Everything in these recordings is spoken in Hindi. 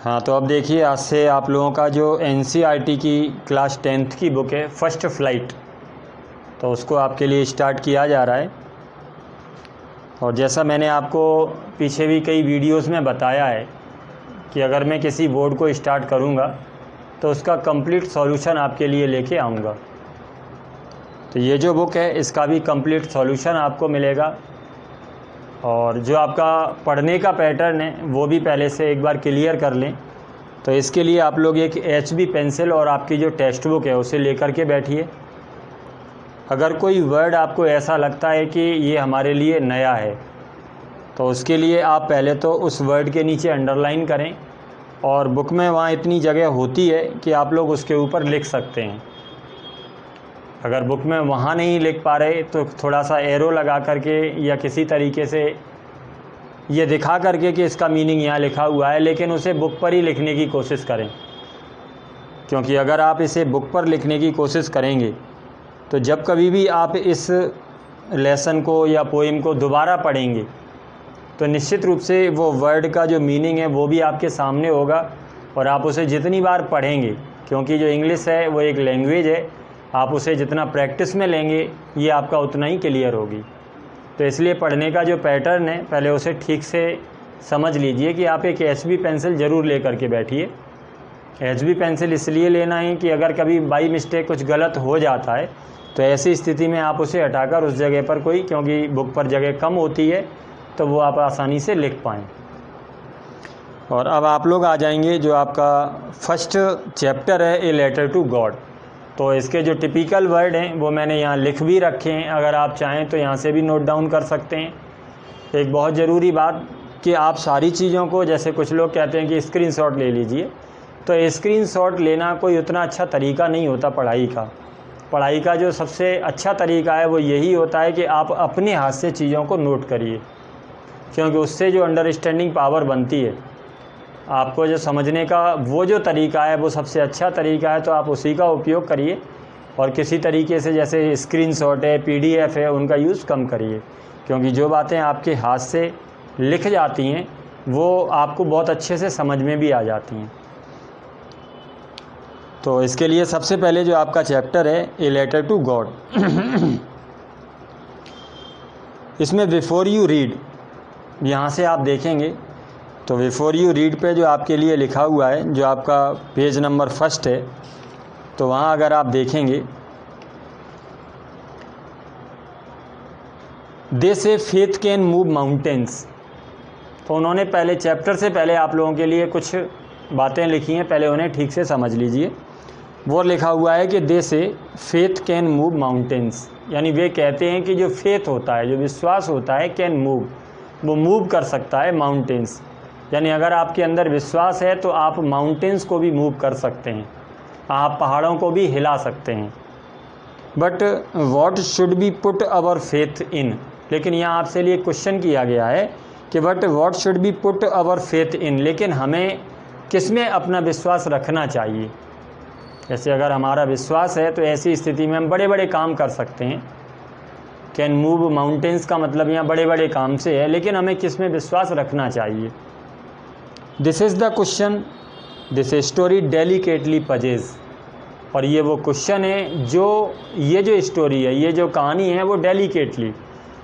हाँ, तो अब देखिए, आज से आप लोगों का जो एनसीईआरटी की क्लास 10th की बुक है फर्स्ट फ्लाइट, तो उसको आपके लिए स्टार्ट किया जा रहा है। और जैसा मैंने आपको पीछे भी कई वीडियोस में बताया है कि अगर मैं किसी बोर्ड को स्टार्ट करूँगा तो उसका कंप्लीट सॉल्यूशन आपके लिए लेके आऊँगा। तो ये जो बुक है इसका भी कंप्लीट सॉल्यूशन आपको मिलेगा, और जो आपका पढ़ने का पैटर्न है वो भी पहले से एक बार क्लियर कर लें। तो इसके लिए आप लोग एक HB पेंसिल और आपकी जो टेक्स्ट बुक है उसे लेकर के बैठिए। अगर कोई वर्ड आपको ऐसा लगता है कि ये हमारे लिए नया है, तो उसके लिए आप पहले तो उस वर्ड के नीचे अंडरलाइन करें, और बुक में वहाँ इतनी जगह होती है कि आप लोग उसके ऊपर लिख सकते हैं। अगर बुक में वहाँ नहीं लिख पा रहे तो थोड़ा सा एरो लगा करके या किसी तरीके से ये दिखा करके कि इसका मीनिंग यहाँ लिखा हुआ है, लेकिन उसे बुक पर ही लिखने की कोशिश करें। क्योंकि अगर आप इसे बुक पर लिखने की कोशिश करेंगे तो जब कभी भी आप इस लेसन को या पोइम को दोबारा पढ़ेंगे तो निश्चित रूप से वो वर्ड का जो मीनिंग है वो भी आपके सामने होगा, और आप उसे जितनी बार पढ़ेंगे, क्योंकि जो इंग्लिश है वो एक लैंग्वेज है, आप उसे जितना प्रैक्टिस में लेंगे ये आपका उतना ही क्लियर होगी। तो इसलिए पढ़ने का जो पैटर्न है पहले उसे ठीक से समझ लीजिए कि आप एक HB पेंसिल ज़रूर ले करके बैठिए। HB पेंसिल इसलिए लेना है कि अगर कभी बाई मिस्टेक कुछ गलत हो जाता है तो ऐसी स्थिति में आप उसे हटाकर उस जगह पर कोई, क्योंकि बुक पर जगह कम होती है, तो वो आप आसानी से लिख पाएँ। और अब आप लोग आ जाएंगे जो आपका फर्स्ट चैप्टर है, ए लेटर टू गॉड। तो इसके जो टिपिकल वर्ड हैं वो मैंने यहाँ लिख भी रखे हैं, अगर आप चाहें तो यहाँ से भी नोट डाउन कर सकते हैं। एक बहुत ज़रूरी बात कि आप सारी चीज़ों को, जैसे कुछ लोग कहते हैं कि स्क्रीनशॉट ले लीजिए, तो स्क्रीनशॉट लेना कोई उतना अच्छा तरीका नहीं होता पढ़ाई का जो सबसे अच्छा तरीका है वो यही होता है कि आप अपने हाथ से चीज़ों को नोट करिए, क्योंकि उससे जो अंडरस्टैंडिंग पावर बनती है, आपको जो समझने का वो जो तरीका है वो सबसे अच्छा तरीका है, तो आप उसी का उपयोग करिए। और किसी तरीके से जैसे स्क्रीनशॉट है, PDF है, उनका यूज़ कम करिए, क्योंकि जो बातें आपके हाथ से लिख जाती हैं वो आपको बहुत अच्छे से समझ में भी आ जाती हैं। तो इसके लिए सबसे पहले जो आपका चैप्टर है, ए लेटर टू गॉड, इसमें बिफोर यू रीड, यहाँ से आप देखेंगे तो बिफोर यू रीड पे जो आपके लिए लिखा हुआ है, जो आपका पेज नंबर फर्स्ट है, तो वहाँ अगर आप देखेंगे, दे से फेथ कैन मूव माउंटेन्स। तो उन्होंने पहले चैप्टर से पहले आप लोगों के लिए कुछ बातें लिखी हैं, पहले उन्हें ठीक से समझ लीजिए। वो लिखा हुआ है कि दे से फेथ कैन मूव माउंटेन्स, यानी वे कहते हैं कि जो फेथ होता है, जो विश्वास होता है, कैन मूव, वो मूव कर सकता है माउंटेन्स। यानी अगर आपके अंदर विश्वास है तो आप माउंटेन्स को भी मूव कर सकते हैं, आप पहाड़ों को भी हिला सकते हैं। But what should be put our faith in, लेकिन यहाँ आपसे लिए क्वेश्चन किया गया है कि but what should be put our faith in, लेकिन हमें किस में अपना विश्वास रखना चाहिए। जैसे अगर हमारा विश्वास है तो ऐसी स्थिति में हम बड़े बड़े काम कर सकते हैं। कैन मूव माउंटेन्स का मतलब यहाँ बड़े बड़े काम से है, लेकिन हमें किस में विश्वास रखना चाहिए। This is the question this story delicately पजेज, और ये वो क्वेश्चन है जो ये जो स्टोरी है, ये जो कहानी है वो डेलिकेटली,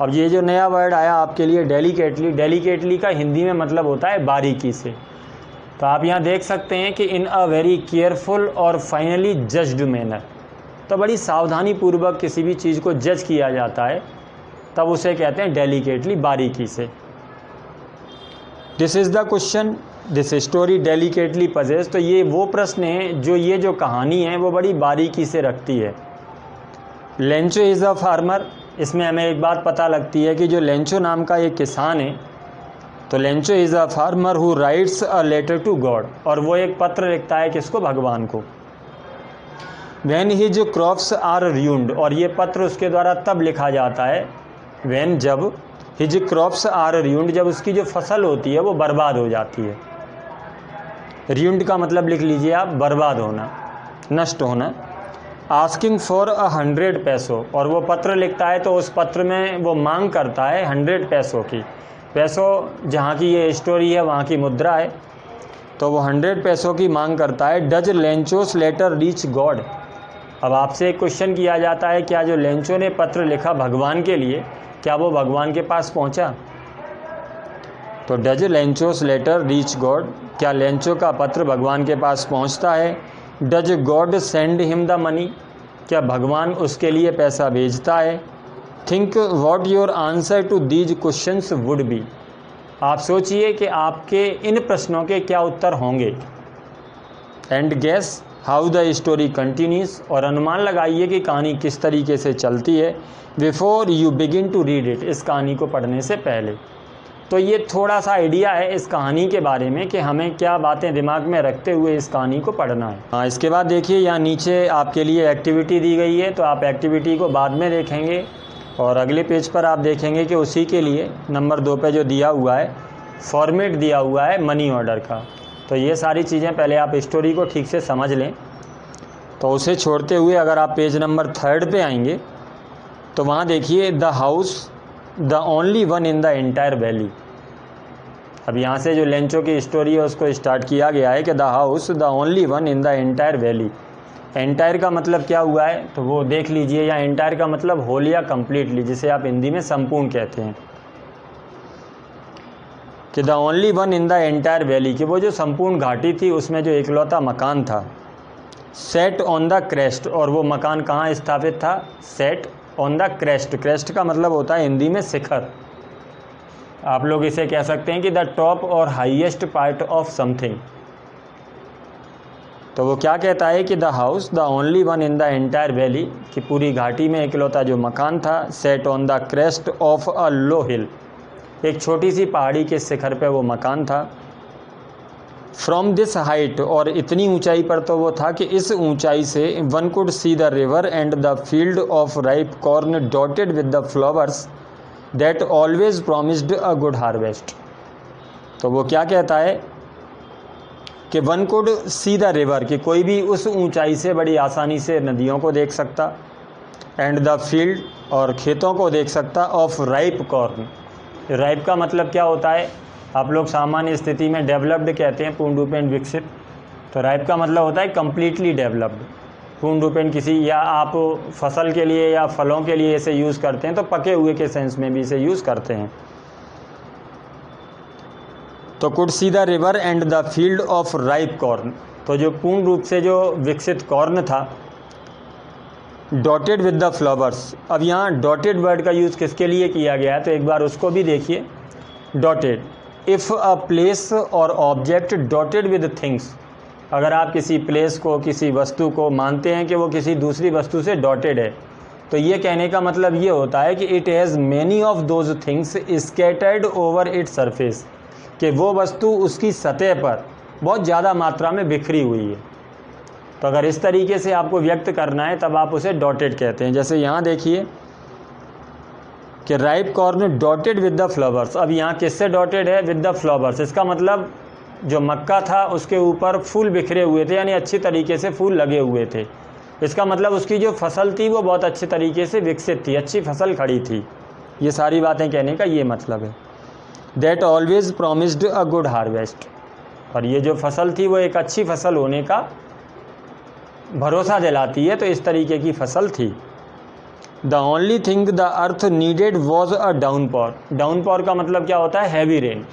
अब ये जो नया वर्ड आया आपके लिए डेलिकेटली का हिंदी में मतलब होता है बारीकी से। तो आप यहाँ देख सकते हैं कि इन अ वेरी केयरफुल और फाइनली जज्ड मैनर, तो बड़ी सावधानी पूर्वक किसी भी चीज़ को जज किया जाता है, तब उसे कहते हैं डेलिकेटली, बारीकी से। This is the question this story delicately possess, तो ये वो प्रश्न है जो ये जो कहानी है वो बड़ी बारीकी से रखती है। लेंचो इज़ अ फार्मर, इसमें हमें एक बात पता लगती है कि जो लेंचो नाम का एक किसान है, तो Lencho is a farmer who writes a letter to God, और वो एक पत्र लिखता है किसको, भगवान को। When his crops are ruined, और ये पत्र उसके द्वारा तब लिखा जाता है व्हेन, जब हिज क्रॉप्स आर रूइंड, जब उसकी जो फसल होती है वो बर्बाद हो जाती है। रूइंड का मतलब लिख लीजिए आप, बर्बाद होना, नष्ट होना। आस्किंग फॉर 100 पैसों, और वो पत्र लिखता है तो उस पत्र में वो मांग करता है 100 पैसों की। पैसों जहाँ की ये स्टोरी है वहाँ की मुद्रा है, तो वो 100 पैसों की मांग करता है। Does Lencho's letter reach God. अब आपसे एक क्वेश्चन किया जाता है, क्या जो लेंचो ने पत्र लिखा भगवान के लिए, क्या वो भगवान के पास पहुंचा? तो does Lencho's letter reach God, क्या लेंचो का पत्र भगवान के पास पहुंचता है? Does God send him the money, क्या भगवान उसके लिए पैसा भेजता है? Think what your answer to these questions would be. आप सोचिए कि आपके इन प्रश्नों के क्या उत्तर होंगे। And guess how the story continues, और अनुमान लगाइए कि कहानी किस तरीके से चलती है। Before you begin to read it, इस कहानी को पढ़ने से पहले। तो ये थोड़ा सा आइडिया है इस कहानी के बारे में कि हमें क्या बातें दिमाग में रखते हुए इस कहानी को पढ़ना है। हाँ, इसके बाद देखिए यहाँ नीचे आपके लिए एक्टिविटी दी गई है, तो आप एक्टिविटी को बाद में देखेंगे और अगले पेज पर आप देखेंगे कि उसी के लिए नंबर 2 पे जो दिया हुआ है फॉर्मेट दिया हुआ है मनी ऑर्डर का। तो ये सारी चीज़ें पहले आप स्टोरी को ठीक से समझ लें। तो उसे छोड़ते हुए अगर आप पेज नंबर 3 पे आएंगे तो वहाँ देखिए the house the only one in the entire valley. अब यहाँ से जो लेंचो की स्टोरी है उसको स्टार्ट किया गया है कि the house the only one in the entire valley. Entire का मतलब क्या हुआ है तो वो देख लीजिए। या एंटायर का मतलब होल या कम्प्लीटली, जिसे आप हिंदी में संपूर्ण कहते हैं, कि the only one in the entire valley, कि वो जो संपूर्ण घाटी थी उसमें जो इकलौता मकान था। सेट ऑन द क्रेस्ट, और वो मकान कहाँ स्थापित था? Set on the crest. Crest का मतलब होता है हिंदी में शिखर। आप लोग इसे कह सकते हैं कि द टॉप और हाईएस्ट पार्ट ऑफ समथिंग। तो वो क्या कहता है कि the house the only one in the entire valley, कि पूरी घाटी में इकलौता जो मकान था, set on the crest of a low hill, एक छोटी सी पहाड़ी के शिखर पे वो मकान था। फ्रॉम दिस हाइट, और इतनी ऊंचाई पर तो वो था कि इस ऊंचाई से one could see the river and the field of ripe corn dotted with the flowers that always promised a good harvest. तो वो क्या कहता है कि one could see the river, कि कोई भी उस ऊंचाई से बड़ी आसानी से नदियों को देख सकता, एंड द फील्ड, और खेतों को देख सकता, ऑफ राइप कॉर्न। राइप का मतलब क्या होता है? आप लोग सामान्य स्थिति में डेवलप्ड कहते हैं, पूर्ण रूपेण विकसित। तो राइप का मतलब होता है कम्प्लीटली डेवलप्ड, पूर्ण रूपेण किसी, या आप फसल के लिए या फलों के लिए इसे यूज़ करते हैं तो पके हुए के सेंस में भी इसे यूज़ करते हैं। तो could see the river and the field of ripe corn, तो जो पूर्ण रूप से जो विकसित कॉर्न था, डॉटेड विद द फ्लावर्स। अब यहाँ डॉटेड वर्ड का यूज़ किसके लिए किया गया है तो एक बार उसको भी देखिए। डॉटेड, इफ़ अ प्लेस और ऑब्जेक्ट डॉटेड विद थिंग्स, अगर आप किसी प्लेस को, किसी वस्तु को मानते हैं कि वो किसी दूसरी वस्तु से डॉटेड है, तो ये कहने का मतलब ये होता है कि it has many of those things scattered over its surface, कि वो वस्तु उसकी सतह पर बहुत ज़्यादा मात्रा में बिखरी हुई है। तो अगर इस तरीके से आपको व्यक्त करना है तब आप उसे डॉटेड कहते हैं। जैसे यहाँ देखिए कि ripe corn dotted with the flowers. अब यहाँ किससे डॉटेड है? With the flowers. इसका मतलब जो मक्का था उसके ऊपर फूल बिखरे हुए थे, यानी अच्छी तरीके से फूल लगे हुए थे। इसका मतलब उसकी जो फसल थी वो बहुत अच्छे तरीके से विकसित थी, अच्छी फसल खड़ी थी। ये सारी बातें कहने का ये मतलब है। That always promised a good harvest, और ये जो फसल थी वो एक अच्छी फसल होने का भरोसा दिलाती है, तो इस तरीके की फसल थी। The only thing the earth needed was a downpour. Downpour का मतलब क्या होता है? Heavy rain.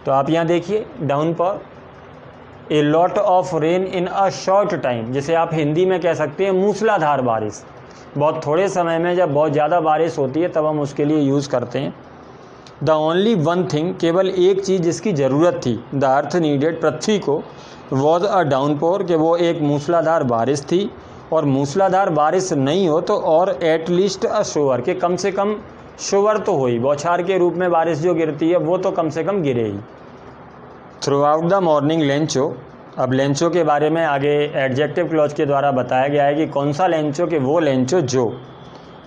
तो आप यहाँ देखिए downpour, a lot of rain in a short time, जिसे आप हिंदी में कह सकते हैं मूसलाधार बारिश। बहुत थोड़े समय में जब बहुत ज़्यादा बारिश होती है तब हम उसके लिए यूज़ करते हैं। द ओनली वन थिंग, केवल एक चीज़ जिसकी ज़रूरत थी, द अर्थ नीडेड, पृथ्वी को, वॉज अ डाउनपोर, कि वो एक मूसलाधार बारिश थी। और मूसलाधार बारिश नहीं हो तो और एटलीस्ट अ शोवर, के कम से कम शोवर तो हो ही, बौछार के रूप में बारिश जो गिरती है वो तो कम से कम गिरे ही। Throughout the morning Lencho. अब लेंचो के बारे में आगे एडजेक्टिव क्लॉज के द्वारा बताया गया है कि कौन सा लेंचो, कि वो लेंचो जो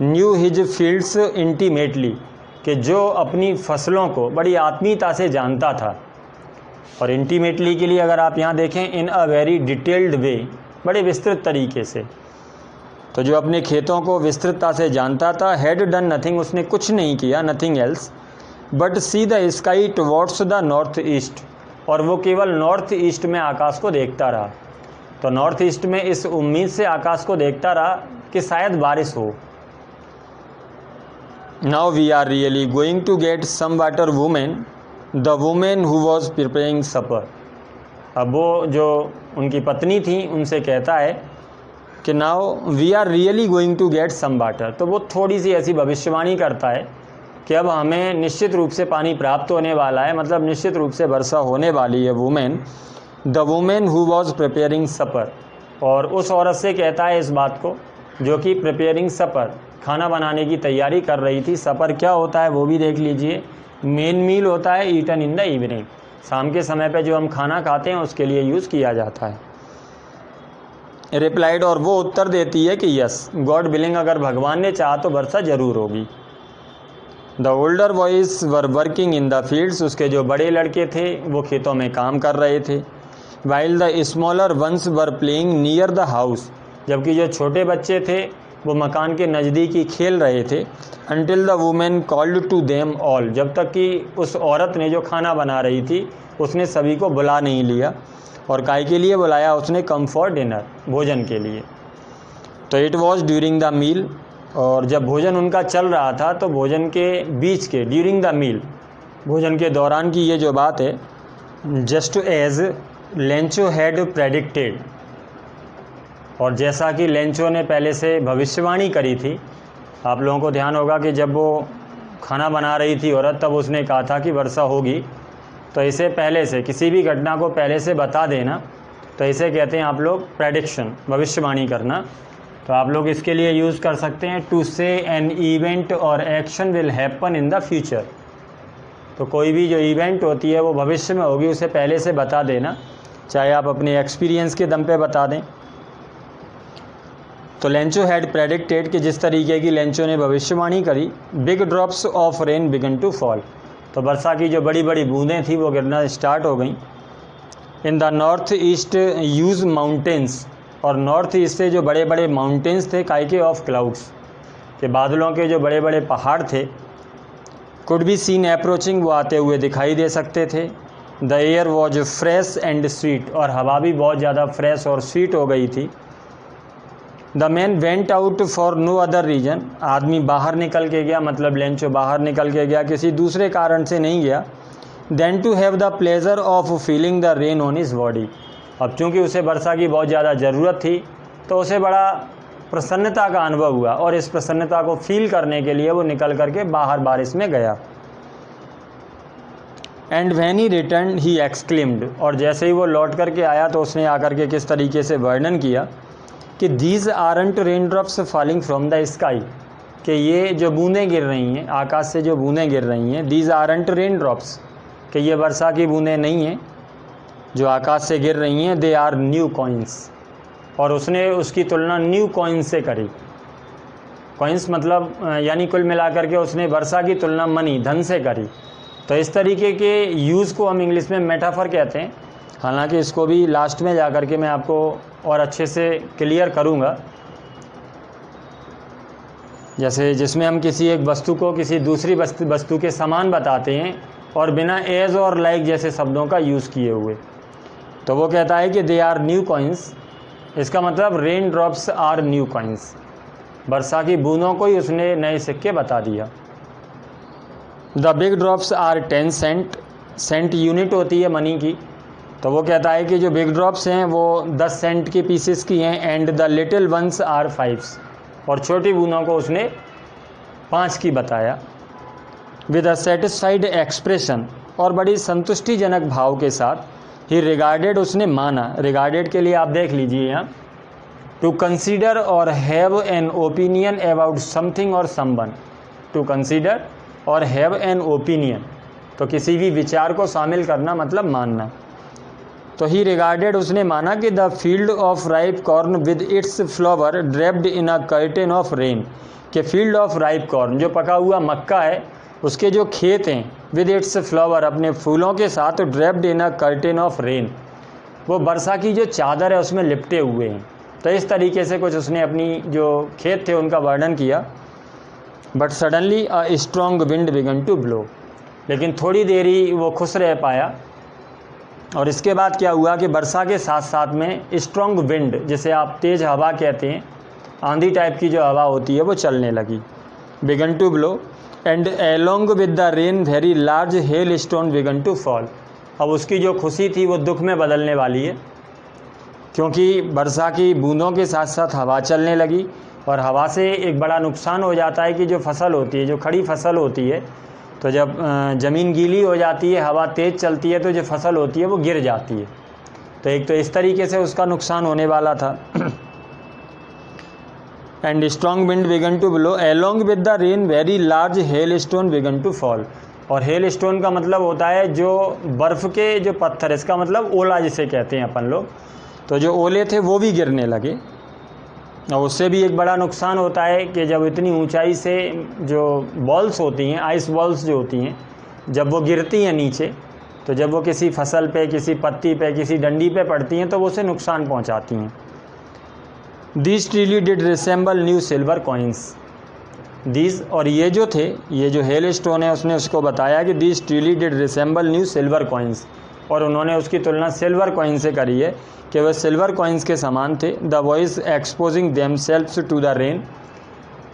न्यू हिज फील्ड्स इंटीमेटली, कि जो अपनी फसलों को बड़ी आत्मीयता से जानता था। और इंटीमेटली के लिए अगर आप यहाँ देखें, इन अ वेरी डिटेल्ड वे, बड़े विस्तृत तरीके से। तो जो अपने खेतों को विस्तृतता से जानता था। हैड डन नथिंग, उसने कुछ नहीं किया, nothing else, but see the sky towards the north east, और वो केवल नॉर्थ ईस्ट में आकाश को देखता रहा। तो नॉर्थ ईस्ट में इस उम्मीद से आकाश को देखता रहा कि शायद बारिश हो। Now we are really going to get some water women, the women who was preparing supper. अब वो जो उनकी पत्नी थी उनसे कहता है कि now we are really going to get some water. तो वो थोड़ी सी ऐसी भविष्यवाणी करता है कि अब हमें निश्चित रूप से पानी प्राप्त होने वाला है, मतलब निश्चित रूप से वर्षा होने वाली है। Women, the women who was preparing supper, और उस औरत से कहता है इस बात को जो कि प्रिपेयरिंग सपर, खाना बनाने की तैयारी कर रही थी। सपर क्या होता है वो भी देख लीजिए। मेन मील होता है ईटन इन द इवनिंग, शाम के समय पे जो हम खाना खाते हैं उसके लिए यूज़ किया जाता है। रिप्लाइड, और वो उत्तर देती है कि यस गॉड विलिंग, अगर भगवान ने चाहा तो वर्षा ज़रूर होगी। The older boys were working in the fields, उसके जो बड़े लड़के थे वो खेतों में काम कर रहे थे। While the smaller ones were playing near the house, जबकि जो छोटे बच्चे थे वो मकान के नज़दीक ही खेल रहे थे। Until the women called to them all, जब तक कि उस औरत ने जो खाना बना रही थी उसने सभी को बुला नहीं लिया। और काय के लिए बुलाया उसने? कम फॉर डिनर, भोजन के लिए। तो it was during the meal, और जब भोजन उनका चल रहा था तो भोजन के बीच के, ड्यूरिंग द मील, भोजन के दौरान की ये जो बात है, just as Lencho had predicted, और जैसा कि लेंचो ने पहले से भविष्यवाणी करी थी। आप लोगों को ध्यान होगा कि जब वो खाना बना रही थी औरत, तब उसने कहा था कि वर्षा होगी। तो इसे पहले से, किसी भी घटना को पहले से बता देना, तो इसे कहते हैं आप लोग प्रेडिक्शन, भविष्यवाणी करना। तो आप लोग इसके लिए यूज़ कर सकते हैं टू से एन इवेंट और action will happen in the future. तो कोई भी जो इवेंट होती है वो भविष्य में होगी, उसे पहले से बता देना, चाहे आप अपने एक्सपीरियंस के दम पे बता दें। तो लेंचो हैड प्रेडिक्टेड, कि जिस तरीके की लेंचो ने भविष्यवाणी करी, big drops of rain began to fall, तो वर्षा की जो बड़ी बड़ी बूंदें थी वो गिरना स्टार्ट हो गई। In the north east use mountains, और नॉर्थ ईस्ट से जो बड़े बड़े माउंटेन्स थे, काइके ऑफ क्लाउड्स, के बादलों के जो बड़े बड़े पहाड़ थे, कुड बी सीन अप्रोचिंग, वो आते हुए दिखाई दे सकते थे। The air was fresh and sweet, और हवा भी बहुत ज़्यादा फ्रेश और स्वीट हो गई थी। The man went out for no other reason, आदमी बाहर निकल के गया, मतलब लेंचो बाहर निकल के गया, किसी दूसरे कारण से नहीं गया। Then to have the pleasure of feeling the rain on his body, अब चूँकि उसे वर्षा की बहुत ज़्यादा ज़रूरत थी तो उसे बड़ा प्रसन्नता का अनुभव हुआ, और इस प्रसन्नता को फील करने के लिए वो निकल करके बाहर बारिश में गया। And when he return he exclaimed, और जैसे ही वो लौट करके आया तो उसने आकर के किस तरीके से वर्णन किया कि these aren't rain drops falling from the sky, कि ये जो बूंदें गिर रही हैं आकाश से, जो बूंदें गिर रही हैं, दीज आरंट रेन ड्रॉप्स, कि ये वर्षा की बूंदें नहीं हैं जो आकाश से गिर रही हैं, दे आर न्यू कॉइन्स, और उसने उसकी तुलना न्यू कॉइन्स से करी। कॉइन्स मतलब यानी कुल मिलाकर के उसने वर्षा की तुलना मनी, धन से करी। तो इस तरीके के यूज़ को हम इंग्लिश में मेटाफर कहते हैं। हालांकि इसको भी लास्ट में जा कर के मैं आपको और अच्छे से क्लियर करूंगा। जैसे जिसमें हम किसी एक वस्तु को किसी दूसरी वस्तु के समान बताते हैं और बिना एज और लाइक जैसे शब्दों का यूज़ किए हुए। तो वो कहता है कि दे आर न्यू कॉइन्स, इसका मतलब rain drops are new coins, वर्षा की बूंदों को ही उसने नए सिक्के बता दिया। The big drops are 10 cent, cent unit होती है मनी की। तो वो कहता है कि जो बिग ड्रॉप्स हैं वो 10 सेंट के पीसेस की हैं। And the little ones are 5, और छोटी बूंदों को उसने 5 की बताया। विद अ सेटिस्फाइड एक्सप्रेशन, और बड़ी संतुष्टिजनक भाव के साथ। ही रिगार्डेड, उसने माना, रिगार्डेड के लिए आप देख लीजिए यहाँ, टू कंसीडर और have an opinion about something और समवन। टू कंसीडर और हैव एन ओपिनियन, तो किसी भी विचार को शामिल करना मतलब मानना। तो ही रिगार्डेड, उसने माना कि the field of ripe corn with its flower draped in a curtain of rain, के फील्ड ऑफ राइप कॉर्न, जो पका हुआ मक्का है, उसके जो खेत हैं, विद इट्स फ्लावर, अपने फूलों के साथ, draped in a curtain of rain, वो वर्षा की जो चादर है उसमें लिपटे हुए हैं। तो इस तरीके से कुछ उसने अपनी जो खेत थे उनका वर्णन किया। But suddenly a strong wind began to blow, लेकिन थोड़ी देर ही वो खुश रह पाया और इसके बाद क्या हुआ कि वर्षा के साथ साथ में स्ट्रॉन्ग विंड, जिसे आप तेज़ हवा कहते हैं, आंधी टाइप की जो हवा होती है वो चलने लगी। Began to blow and along with the rain very large hail stone began to fall. अब उसकी जो खुशी थी वो दुख में बदलने वाली है, क्योंकि वर्षा की बूंदों के साथ साथ हवा चलने लगी। और हवा से एक बड़ा नुकसान हो जाता है कि जो फसल होती है, जो खड़ी फसल होती है, तो जब ज़मीन गीली हो जाती है, हवा तेज़ चलती है, तो जो फसल होती है वो गिर जाती है। तो एक तो इस तरीके से उसका नुकसान होने वाला था। And strong wind began to blow along with the rain very large hail stone began to fall. और हेल स्टोन का मतलब होता है जो बर्फ़ के जो पत्थर, इसका मतलब ओला जिसे कहते हैं अपन लोग। तो जो ओले थे वो भी गिरने लगे। और उससे भी एक बड़ा नुकसान होता है कि जब इतनी ऊंचाई से जो बॉल्स होती हैं, आइस बॉल्स जो होती हैं, जब वो गिरती हैं नीचे, तो जब वो किसी फसल पे, किसी पत्ती पे, किसी डंडी पे पड़ती हैं तो वो उसे नुकसान पहुंचाती हैं। These truly did resemble new silver coins. These, और ये जो थे, ये जो हेल स्टोन है, उसने उसको बताया कि these truly did resemble new silver coins. और उन्होंने उसकी तुलना सिल्वर कॉइन से करी है कि वह सिल्वर कॉइन्स के समान थे। The boys exposing themselves to the rain.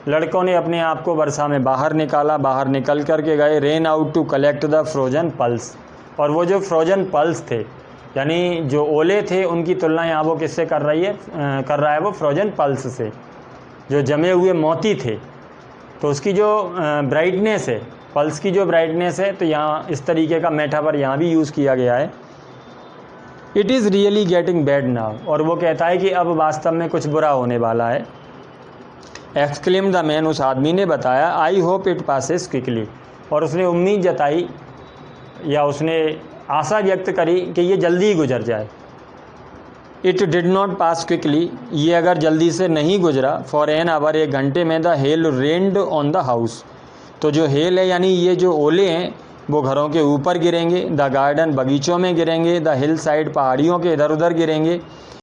लड़कों ने अपने आप को वर्षा में बाहर निकाला, बाहर निकल कर के गए rain out to collect the frozen pearls. और वो जो फ्रोजन पल्स थे, यानी जो ओले थे, उनकी तुलना यहाँ वो किससे कर रहा है वो फ्रोजन पल्स से, जो जमे हुए मोती थे। तो उसकी जो ब्राइटनेस है, पल्स की जो ब्राइटनेस है, तो यहाँ इस तरीके का मेटाफर यहाँ भी यूज़ किया गया है। It is really getting bad now. और वो कहता है कि अब वास्तव में कुछ बुरा होने वाला है। एक्सक्लेम द मैन, उस आदमी ने बताया, I hope it passes quickly. और उसने उम्मीद जताई या उसने आशा व्यक्त करी कि ये जल्दी ही गुजर जाए। It did not pass quickly, ये अगर जल्दी से नहीं गुजरा, फॉर एन आवर, 1 घंटे में, the hell rained on the house. तो जो हेल है, यानी ये जो ओले हैं, वो घरों के ऊपर गिरेंगे, द गार्डन, बगीचों में गिरेंगे, द हिल साइड, पहाड़ियों के इधर उधर गिरेंगे,